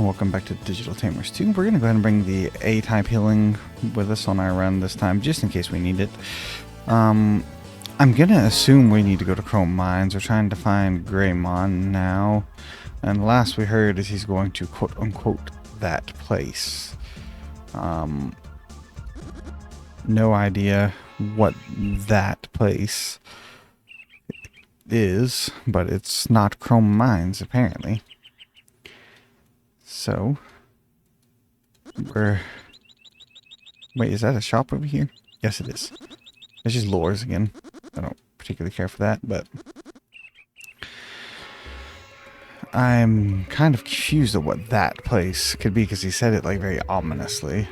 welcome back to Digital Tamers 2. We're going to go ahead and bring the A-type healing with us on our run this time, just in case we need it. I'm going to assume we need to go to Chrome Mines. We're trying to find Greymon now. And the last we heard is he's going to quote-unquote that place. No idea what that place is, but it's not Chrome Mines, apparently. So, wait, is that a shop over here? Yes, it is. It's just lures again. I don't particularly care for that, but I'm kind of confused at what that place could be because he said it like very ominously.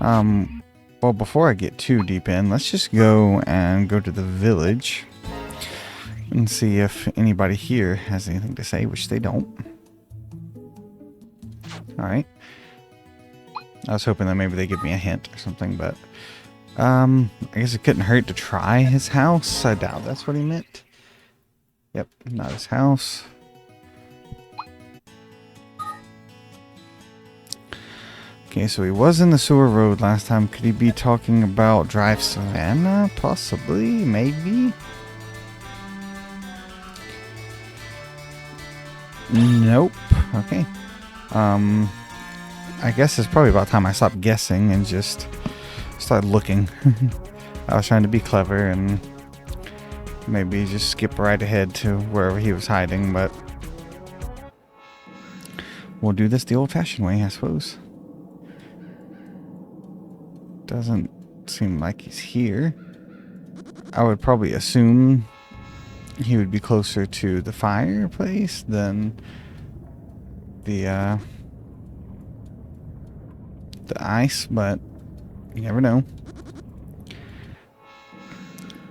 Well, before I get too deep in, let's just go to the village and see if anybody here has anything to say, which they don't. Alright. I was hoping that maybe they give me a hint or something, but I guess it couldn't hurt to try his house. I doubt that's what he meant. Yep, not his house. Okay, so he was in the sewer road last time. Could he be talking about Drive Savannah? Possibly, maybe. Nope. Okay. I guess it's probably about time I stopped guessing and just started looking. I was trying to be clever and maybe just skip right ahead to wherever he was hiding, but we'll do this the old-fashioned way, I suppose. Doesn't seem like he's here. I would probably assume he would be closer to the fireplace than the ice, but you never know.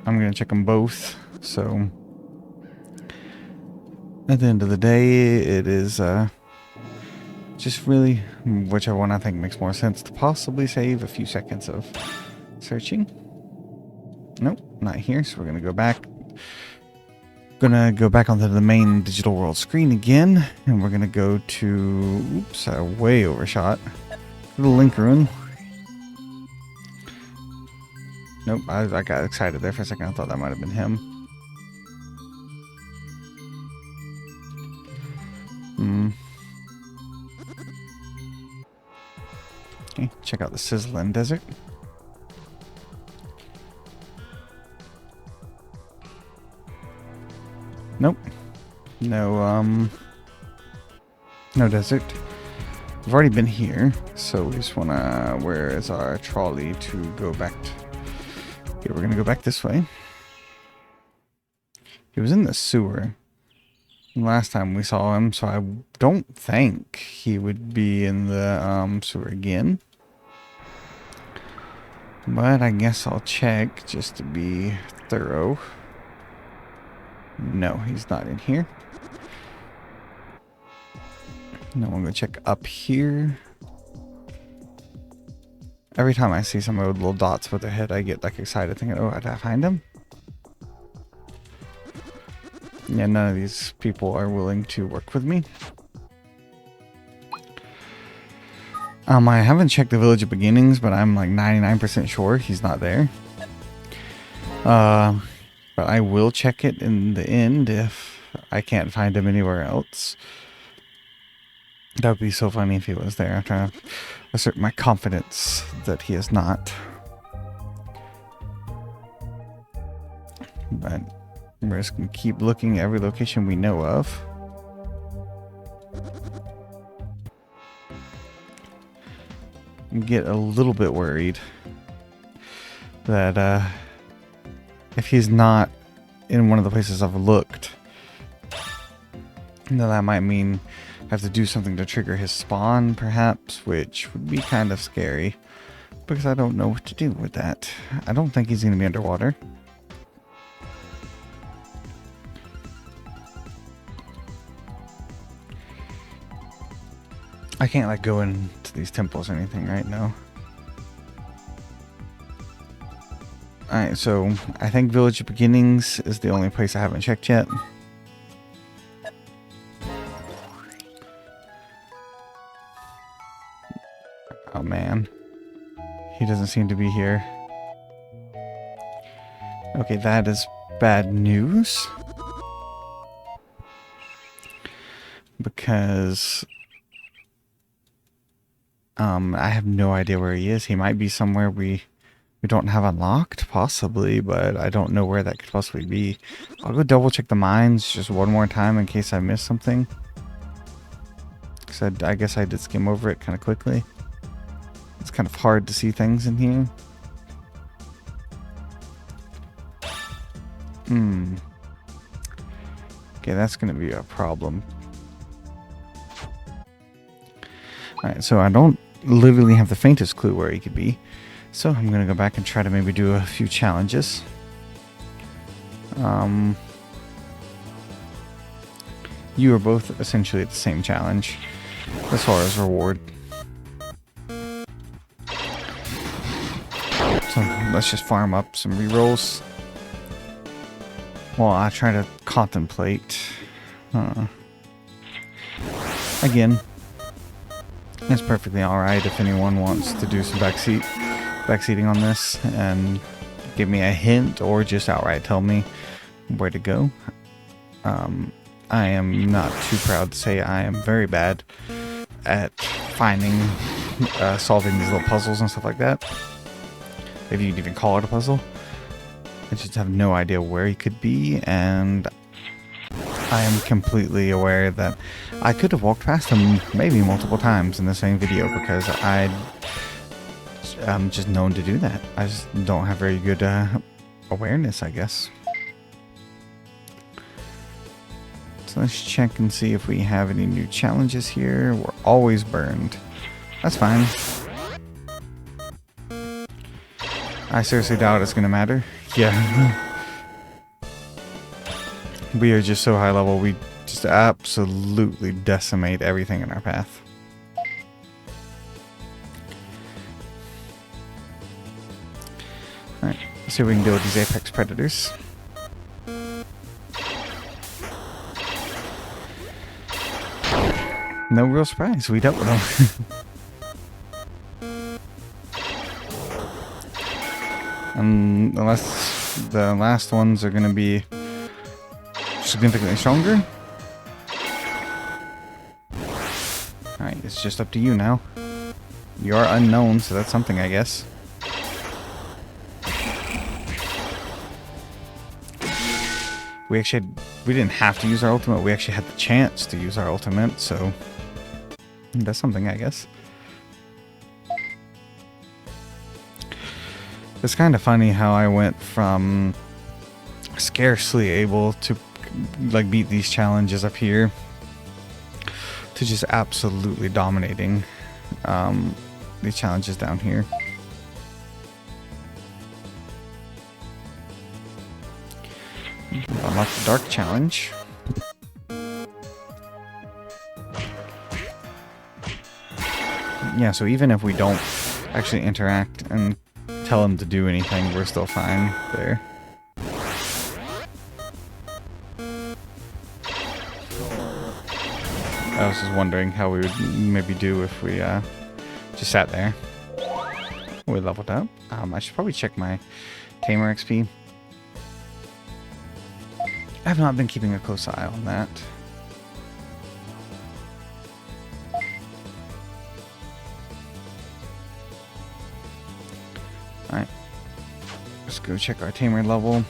I'm gonna check them both, so at the end of the day it is just really whichever one I think makes more sense to possibly save a few seconds of searching. Nope, not here, so we're gonna go back. Gonna go back onto the main digital world screen again, and we're gonna go to, oops, I way overshot. The link rune. Nope, I got excited there for a second. I thought that might have been him. Okay, check out the Sizzling Desert. Nope. No, no desert. We've already been here, so we just wanna, where is our trolley to go back to? Okay, we're gonna go back this way. He was in the sewer last time we saw him, so I don't think he would be in the sewer again. But I guess I'll check just to be thorough. No, he's not in here. No, I'm gonna check up here. Every time I see somebody with little dots with their head, I get like excited thinking, oh, did I find him? Yeah, none of these people are willing to work with me. I haven't checked the village of beginnings, but I'm like 99% sure he's not there. But I will check it in the end if I can't find him anywhere else. That would be so funny if he was there. I'm trying to assert my confidence that he is not. But we're just going to keep looking at every location we know of. Get a little bit worried that if he's not in one of the places I've looked, then that might mean I have to do something to trigger his spawn, perhaps, which would be kind of scary because I don't know what to do with that. I don't think he's going to be underwater. I can't like go into these temples or anything right now. Alright, so I think Village of Beginnings is the only place I haven't checked yet. Oh man. He doesn't seem to be here. Okay, that is bad news. Because I have no idea where he is. He might be somewhere we don't have unlocked, possibly, but I don't know where that could possibly be. I'll go double check the mines just one more time in case I missed something. Because I guess I did skim over it kind of quickly. It's kind of hard to see things in here. Okay, that's going to be a problem. Alright, so I don't literally have the faintest clue where he could be. So I'm going to go back and try to maybe do a few challenges. You are both essentially at the same challenge as far as reward. So let's just farm up some rerolls while I try to contemplate. Again, it's perfectly alright if anyone wants to do some backseating on this and give me a hint or just outright tell me where to go. I am not too proud to say I am very bad at finding, solving these little puzzles and stuff like that. If you'd even call it a puzzle. I just have no idea where he could be, and I am completely aware that I could have walked past him maybe multiple times in the same video because I'm just known to do that. I just don't have very good awareness, I guess. So let's check and see if we have any new challenges here. We're always burned. That's fine. I seriously doubt it's going to matter. Yeah. We are just so high level, we just absolutely decimate everything in our path. Alright, let's see if we can deal with these apex predators. No real surprise, we dealt with them. Unless the last ones are going to be significantly stronger. Alright, it's just up to you now. You are unknown, so that's something, I guess. We didn't have to use our ultimate, we actually had the chance to use our ultimate, so that's something, I guess. It's kind of funny how I went from scarcely able to like beat these challenges up here to just absolutely dominating these challenges down here. Unlock the dark challenge. Yeah, so even if we don't actually interact and tell him to do anything, we're still fine there. I was just wondering how we would maybe do if we just sat there. We leveled up. I should probably check my Tamer XP. I have not been keeping a close eye on that. Alright. Let's go check our Tamer level.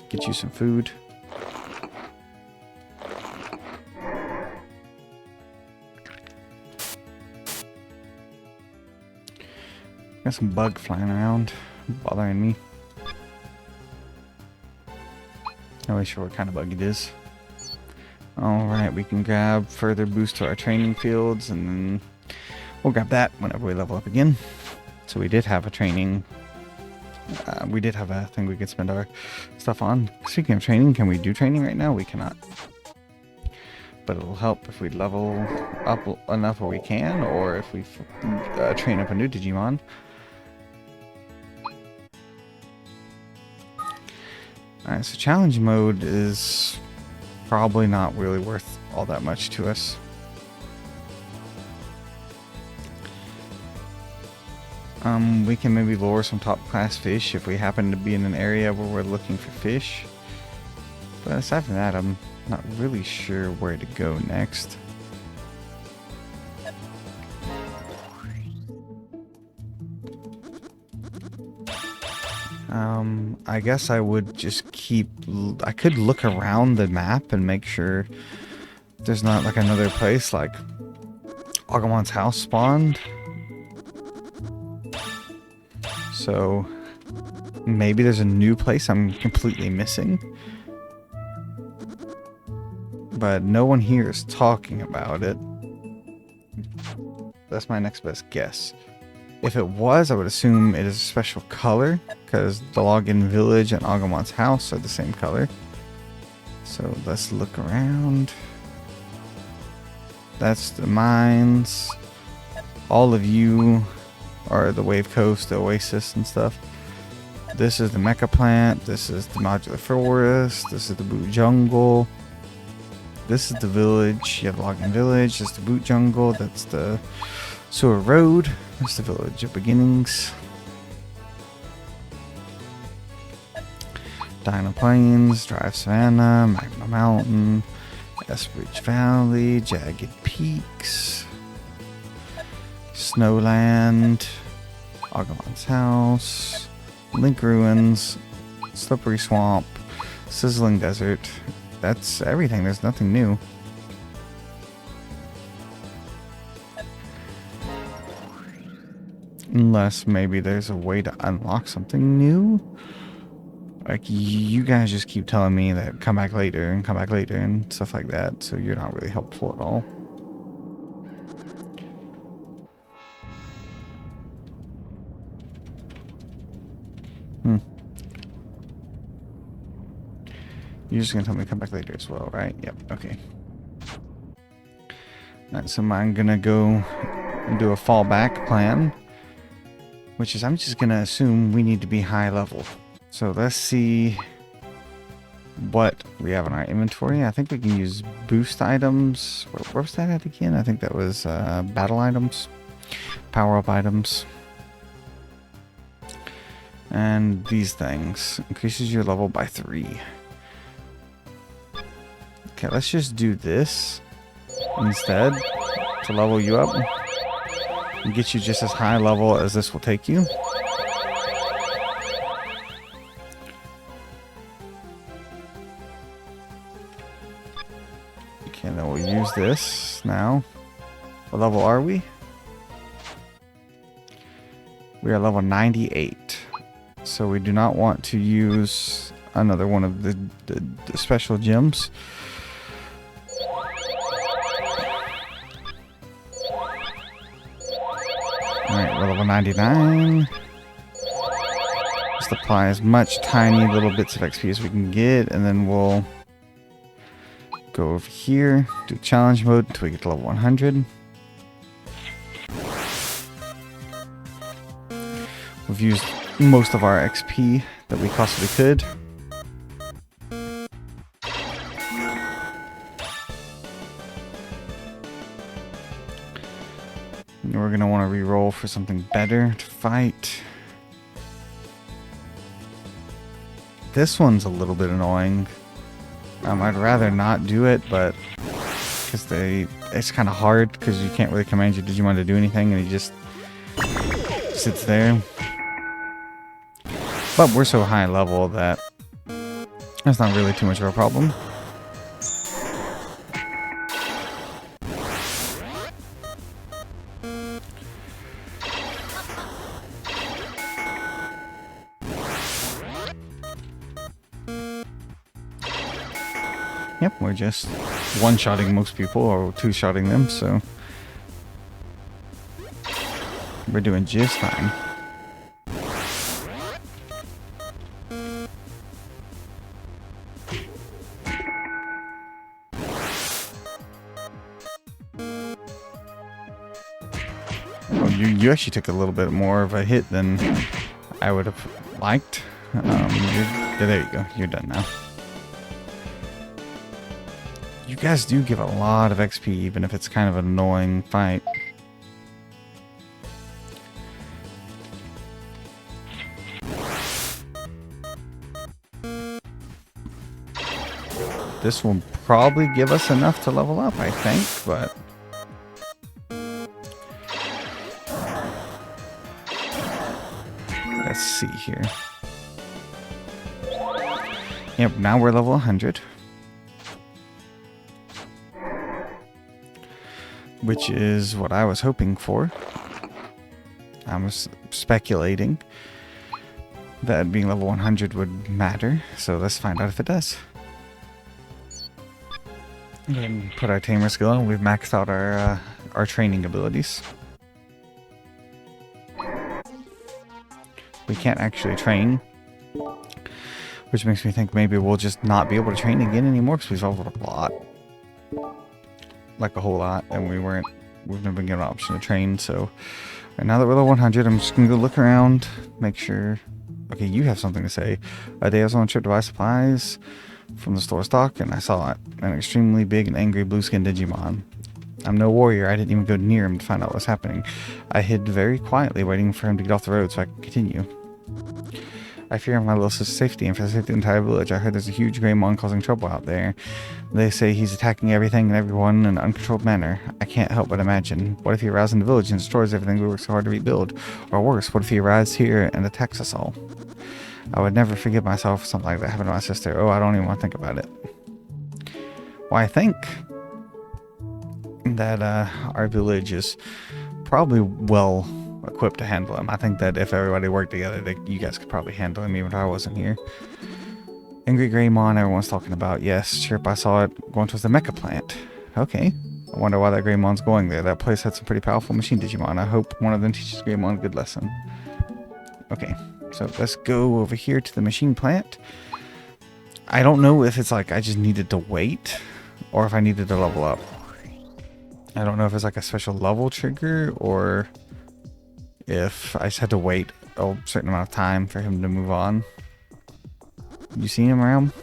Get you some food. Got some bug flying around, bothering me. Not really sure what kind of bug it is. Alright, we can grab further boost to our training fields, and then we'll grab that whenever we level up again. So we did have a training. We did have a thing we could spend our stuff on. Speaking of training, can we do training right now? We cannot. But it'll help if we level up enough where we can, or if we train up a new Digimon. Alright, so challenge mode is probably not really worth all that much to us. We can maybe lure some top class fish if we happen to be in an area where we're looking for fish. But aside from that, I'm not really sure where to go next. I guess I would just I could look around the map and make sure there's not like another place like Agumon's house spawned. So maybe there's a new place I'm completely missing. But no one here is talking about it. That's my next best guess. If it was, I would assume it is a special color, because the login village and Agumon's house are the same color. So let's look around. That's the mines. All of you are the Wave Coast, the Oasis and stuff. This is the Mecha Plant. This is the Modular Forest. This is the Boot Jungle. This is the village. You have the login village. This is the Boot Jungle. That's the Sewer Road. That's the Village of Beginnings. Dino Plains, Drive Savannah, Magma Mountain, Eskridge Valley, Jagged Peaks, Snowland, Agumon's House, Link Ruins, Slippery Swamp, Sizzling Desert. That's everything. There's nothing new. Unless maybe there's a way to unlock something new. Like, you guys just keep telling me that come back later and stuff like that, so you're not really helpful at all. You're just gonna tell me to come back later as well, right? Yep, okay. Alright, so I'm gonna go and do a fallback plan, which is I'm just gonna assume we need to be high level. So let's see what we have in our inventory. I think we can use boost items. Where was that at again? I think that was battle items, power up items. And these things increases your level by 3. Okay, let's just do this instead to level you up and get you just as high level as this will take you. Okay, then we'll use this now. What level are we? We are level 98. So we do not want to use another one of the special gems. Alright, we're level 99. Just apply as much tiny little bits of XP as we can get, and then we'll go over here, do challenge mode until we get to level 100. We've used most of our XP that we possibly could. And we're going to want to re-roll for something better to fight. This one's a little bit annoying. I'd rather not do it, but because it's kind of hard because you can't really command your Digimon to do anything, and he just sits there. But we're so high level that that's not really too much of a problem. Yep, we're just one-shotting most people, or two-shotting them, so we're doing just fine. Oh, you actually took a little bit more of a hit than I would have liked. There you go. You're done now. You guys do give a lot of XP, even if it's kind of an annoying fight. This will probably give us enough to level up, I think, but... Let's see here. Yep, now we're level 100. Which is what I was hoping for. I was speculating that being level 100 would matter, so let's find out if it does. And put our tamer skill on. We've maxed out our training abilities. We can't actually train, which makes me think maybe we'll just not be able to train again anymore because we've leveled up a lot, like a whole lot, and we've never been given an option to train. So right now that we're level 100, I'm just gonna go look around, make sure. Okay, you have something to say. A day I was on a trip to buy supplies from the store stock, and I saw it. An extremely big and angry blue-skinned Digimon. I'm no warrior. I didn't even go near him to find out what's happening. I hid very quietly, waiting for him to get off the road so I could continue. I fear my little sister's safety and for the safety of the entire village. I heard there's a huge Greymon causing trouble out there. They say he's attacking everything and everyone in an uncontrolled manner. I can't help but imagine. What if he arrives in the village and destroys everything we work so hard to rebuild? Or worse, what if he arrives here and attacks us all? I would never forgive myself for something like that happened to my sister. Oh, I don't even want to think about it. Well, I think that our village is probably well equipped to handle him. I think that if everybody worked together, you guys could probably handle him even if I wasn't here. Angry Greymon, everyone's talking about. Yes, chirp, I saw it going towards the mecha plant. Okay. I wonder why that Greymon's going there. That place had some pretty powerful machine Digimon. I hope one of them teaches Greymon a good lesson. Okay, so let's go over here to the machine plant. I don't know if it's like I just needed to wait or if I needed to level up. I don't know if it's like a special level trigger or if I just had to wait a certain amount of time for him to move on. You see him around?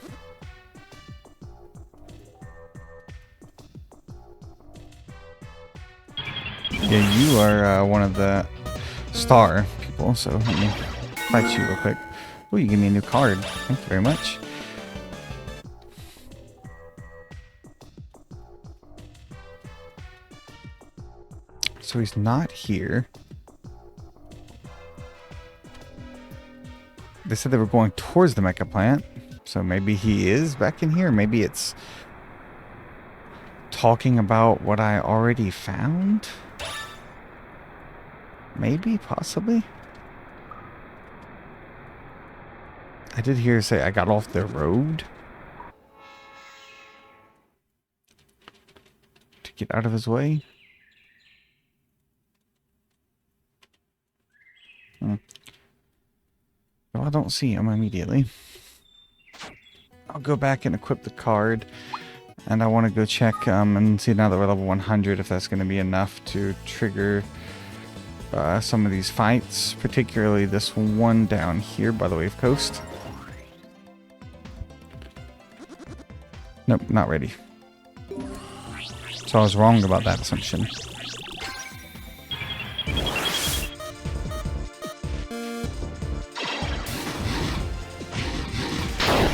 Yeah, you are one of the star people, so let me fight you real quick. Oh, you give me a new card. Thank you very much. So he's not here. They said they were going towards the mecha plant, so maybe he is back in here. Maybe it's talking about what I already found. Maybe, possibly. I did hear say I got off the road to get out of his way. Well, I don't see him immediately. I'll go back and equip the card. And I want to go check and see now that we're level 100 if that's going to be enough to trigger some of these fights. Particularly this one down here by the Wave Coast. Nope, not ready. So I was wrong about that assumption.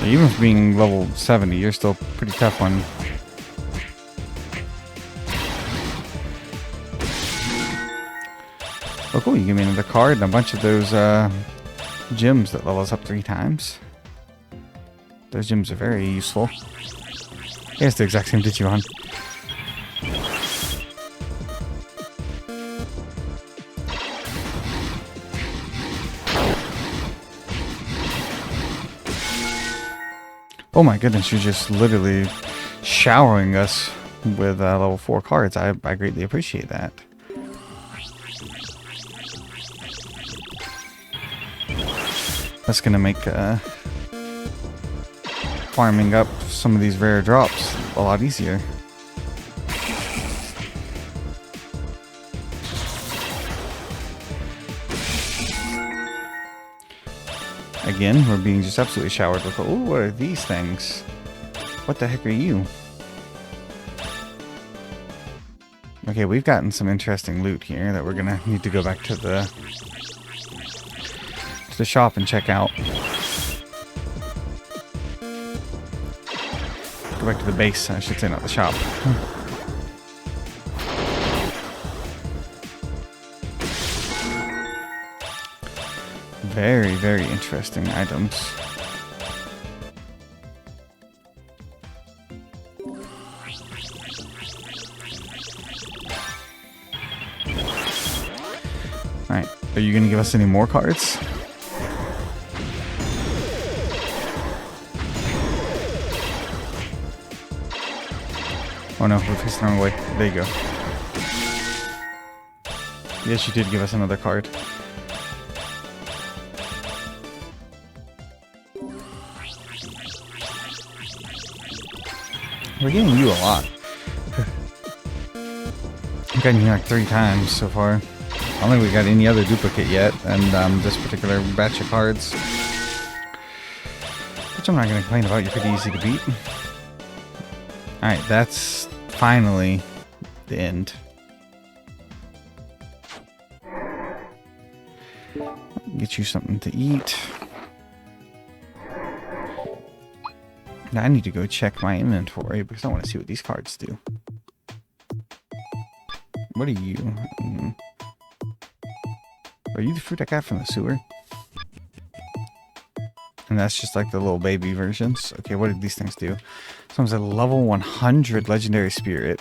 Even for being level 70, you're still a pretty tough one. Oh cool, you give me another card and a bunch of those gems that level us up 3 times. Those gems are very useful. Yeah, it's the exact same Digimon. Oh my goodness, you're just literally showering us with level 4 cards. I greatly appreciate that. That's going to make farming up some of these rare drops a lot easier. Again, we're being just absolutely showered with... Oh, what are these things? What the heck are you? Okay, we've gotten some interesting loot here that we're gonna need to go back to the shop and check out. go back to the base, I should say, not the shop. Very, very interesting items. Alright, are you going to give us any more cards? Oh no, we're facing the wrong way. There you go. Yes, you did give us another card. We're getting you a lot. I've gotten you like 3 times so far. I don't think we got any other duplicate yet, and this particular batch of cards, which I'm not going to complain about, you're pretty easy to beat. Alright, that's finally the end. Get you something to eat. Now I need to go check my inventory because I want to see what these cards do. What are you? Are you the fruit I got from the sewer? And that's just like the little baby versions. Okay, what did these things do? This one's a level 100 legendary spirit.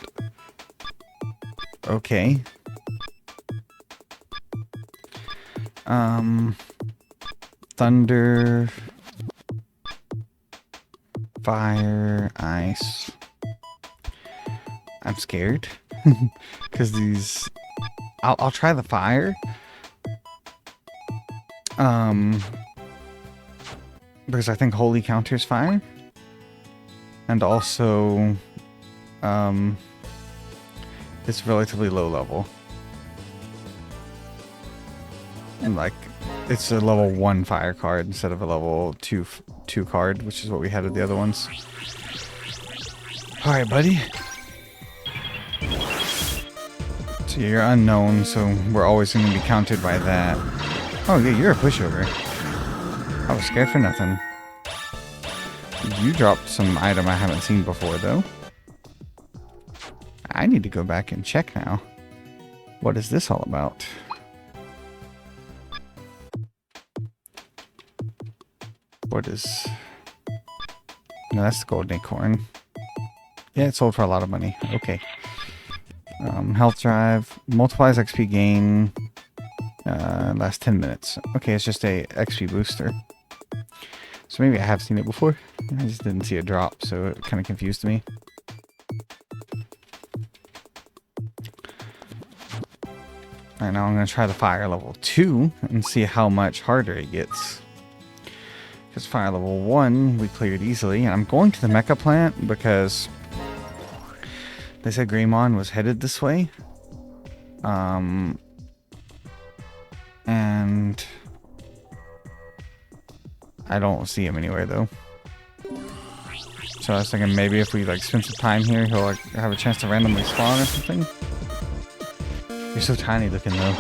Okay. Thunder, fire, ice. I'm scared because these. I'll try the fire. Because I think holy counters fire, and also it's relatively low level, and like it's a level 1 fire card instead of a level 2 card, which is what we had with the other ones. All right, buddy. So you're unknown, so we're always going to be countered by that. Oh yeah, you're a pushover. I was scared for nothing. You dropped some item I haven't seen before, though. I need to go back and check now. What is this all about? What is... No, that's the golden acorn. Yeah, it sold for a lot of money. Okay. Health drive. Multiplies XP gain. Last 10 minutes. Okay, it's just a XP booster. So maybe I have seen it before. I just didn't see it drop, so it kind of confused me. Alright, now I'm going to try the fire level 2 and see how much harder it gets. Because fire level 1 we cleared easily. And I'm going to the mecha plant because they said Greymon was headed this way. And I don't see him anywhere though. So I was thinking maybe if we like spend some time here, he'll like have a chance to randomly spawn or something. You're so tiny looking though.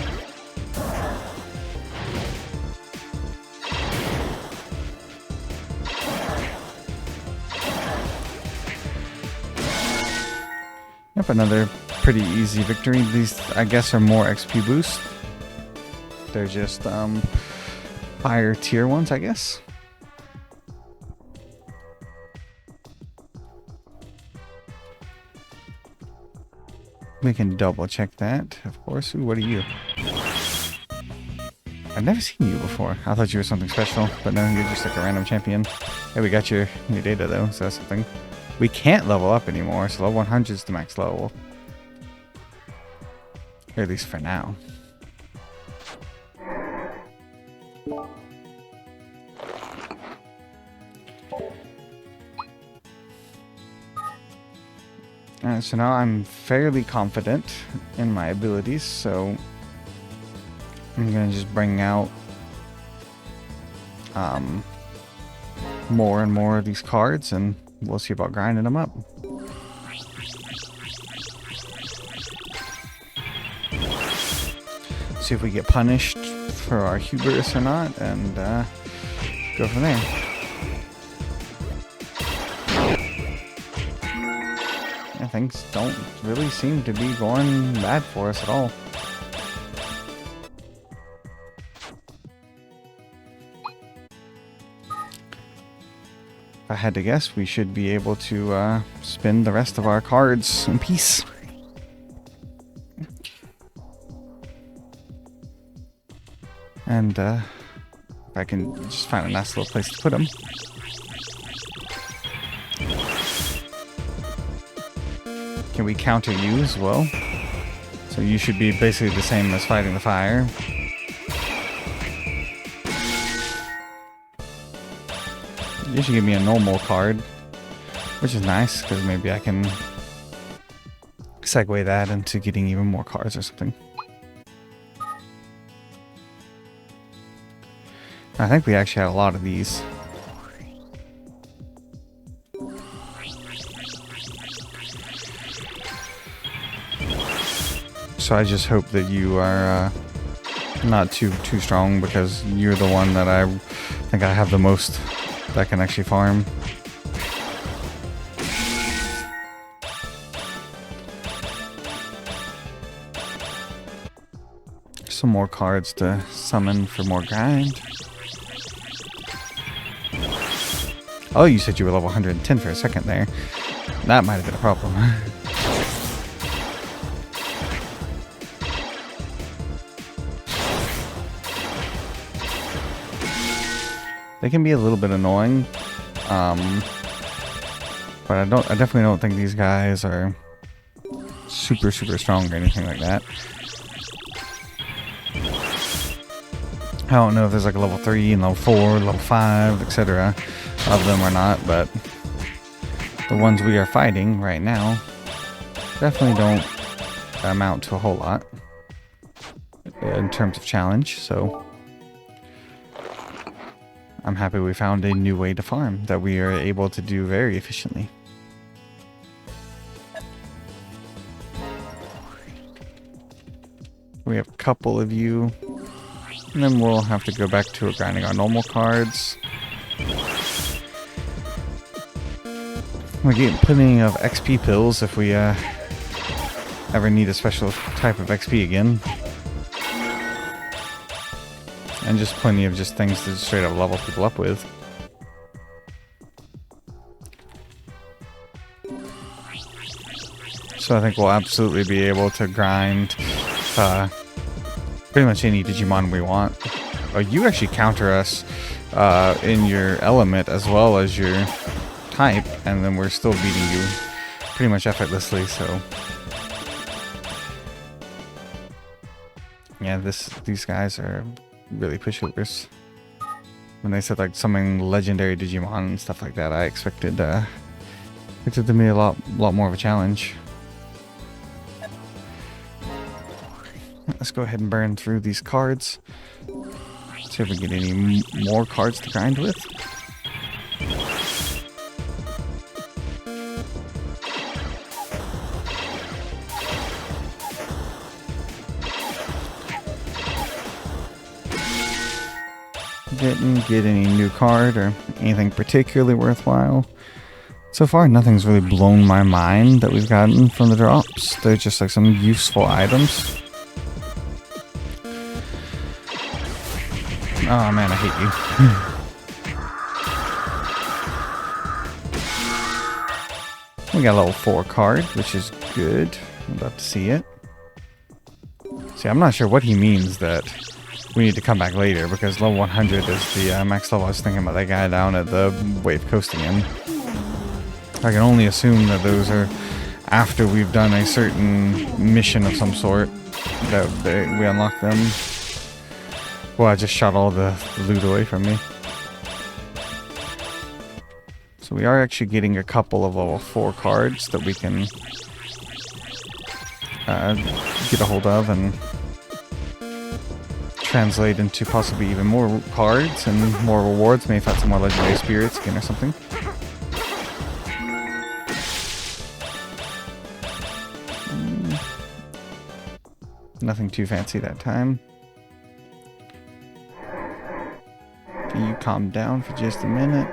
Yep, another pretty easy victory. These, I guess, are more XP boost. They're just higher tier ones, I guess. We can double check that, of course. Ooh, what are you? I've never seen you before. I thought you were something special, but no, you're just like a random champion. Hey, we got your new data though, so that's something. We can't level up anymore, so level 100 is the max level. Or at least for now. Alright, so now I'm fairly confident in my abilities, so I'm gonna just bring out more and more of these cards, and we'll see about grinding them up. See if we get punished for our hubris or not, and go from there. things don't really seem to be going bad for us at all. If I had to guess, we should be able to spin the rest of our cards in peace. And if I can just find a nice little place to put them. Can we counter you as well? So you should be basically the same as fighting the fire. You should give me a normal card, which is nice, because maybe I can segue that into getting even more cards or something. I think we actually had a lot of these. So I just hope that you are not too strong, because you're the one that I think I have the most that can actually farm. Some more cards to summon for more grind. Oh, you said you were level 110 for a second there. That might have been a problem. They can be a little bit annoying, but I definitely don't think these guys are super strong or anything like that. I don't know if there's like a level 3 and level 4, level 5, etc. of them or not, but the ones we are fighting right now definitely don't amount to a whole lot in terms of challenge, so I'm happy we found a new way to farm that we are able to do very efficiently. We have a couple of you, and then we'll have to go back to grinding our normal cards. We get plenty of XP pills if we ever need a special type of XP again. And just plenty of just things to straight up level people up with. So I think we'll absolutely be able to grind pretty much any Digimon we want. Oh, you actually counter us in your element as well as your type, and then we're still beating you pretty much effortlessly, so yeah, these guys are really pushovers. When they said like something legendary Digimon and stuff like that, I expected it to be a lot more of a challenge. Let's go ahead and burn through these cards. See if we get any more cards to grind with. Didn't get any new card or anything particularly worthwhile. So far, nothing's really blown my mind that we've gotten from the drops. They're just like some useful items. Oh man, I hate you. We got a level 4 card, which is good. I'm about to see it. See, I'm not sure what he means that we need to come back later, because level 100 is the max level. I was thinking about that guy down at the wave coasting in. I can only assume that those are after we've done a certain mission of some sort that we unlock them. Well, I just shot all the loot away from me. So we are actually getting a couple of level 4 cards that we can get a hold of and translate into possibly even more cards and more rewards. Maybe find some more legendary spirits again or something. Nothing too fancy that time. Can you calm down for just a minute?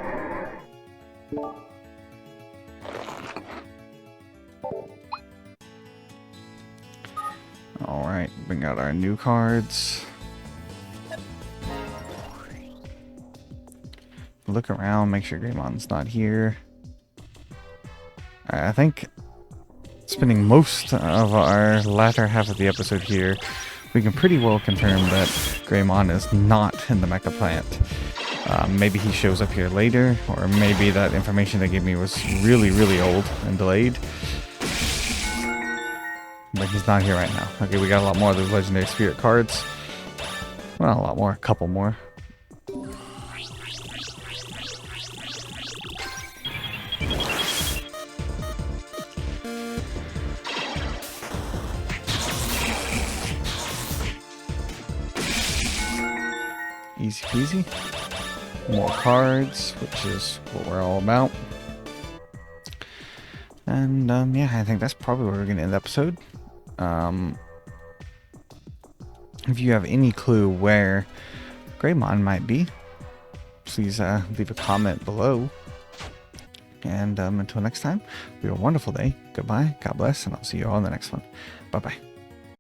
Alright, bring out our new cards. Look around, make sure Greymon's not here. I think spending most of our latter half of the episode here, we can pretty well confirm that Greymon is not in the mecha plant. Maybe he shows up here later, or maybe that information they gave me was really, really old and delayed. But he's not here right now. Okay, we got a lot more of those legendary spirit cards. Well, a lot more, a couple more. Easy peasy. More cards, which is what we're all about. And yeah, I think that's probably where we're going to end the episode. If you have any clue where Greymon might be, please leave a comment below. And until next time, we have a wonderful day. Goodbye, God bless, and I'll see you all in the next one. Bye-bye.